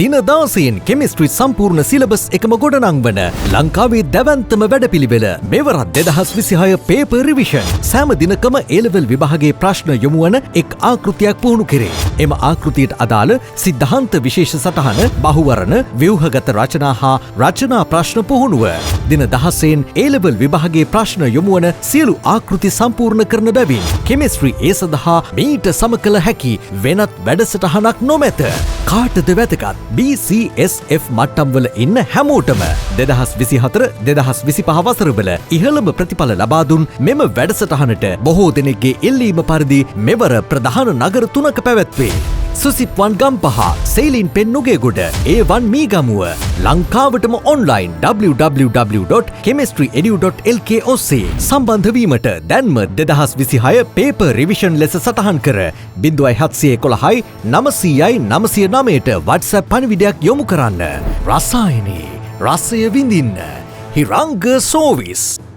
දින 16න් කෙමිස්ට්‍රි සම්පූර්ණ සිලබස් එකම ගොඩනංවන ලංකාවේ දැවැන්තම වැඩපිළිවෙල මෙවරත් 2026 පේපර් රිවිෂන්. සෑම දිනකම A-level විභාගයේ ප්‍රශ්න යොමු වන එක් ආකෘතියක් පුහුණු කෙරේ. එම ආකෘතියට අදාළ සිද්ධාන්ත විශේෂ සටහන, බහුවරණ, ව්‍යුහගත රචනා හා රචනා ප්‍රශ්න පුහුණුව. දින 16න් A-level විභාගයේ ප්‍රශ්න යොමු වන සියලු ආකෘති සම්පූර්ණ කරන බැවින් කෙමිස්ට්‍රි ඒ සඳහා මීට සමකල හැකි වෙනත් වැඩසටහනක් නොමැත. කාටද වැදගත්? BCSF මට්ටම්වල ඉන්න හැමෝටම 2024-2025 වසරවල ඉහළම ප්‍රතිඵල ලබා දුන් මෙම වැඩසටහනට බොහෝ දෙනෙක්ගේ ඉල්ලීම පරිදි මෙවර ප්‍රධාන නගර 3ක පැවැත්වේ. සුසිප්වන් ගම්පහ, සෙයිලින් පෙන් නුගේගොඩ, A1 මීගමුව. ලංකාවටම ඔන්ලයින් www.chemistry.edu.lk ඔස්සේ සම්බන්ධ වීමට දැන්ම 2026 පේපර් රිවිෂන් ලෙස සටහන් කර 0711 900 909ට WhatsApp පණිවිඩයක් යොමු කරන්න. රසායනේ රසය විඳින්න. හිරංග සෝවිස්.